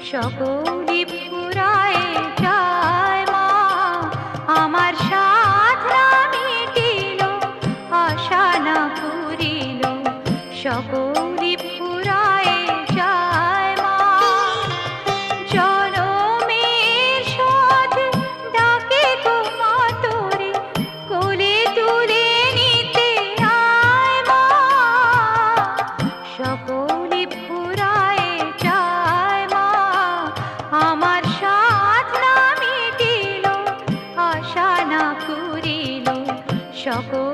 সকলি ফুরায় যায় মা, আমার সাধ না মিটিল, আশা না পুরিল, সকলি ফুরায় যায় মা। জনমের শোধ ডাকে গো মা তোরে, কোলে তুলে নিতে আয় মা, সকলি ফুরায় যায় মা, আমার সাধ না মিটিল, আশা না পুরিল, সকল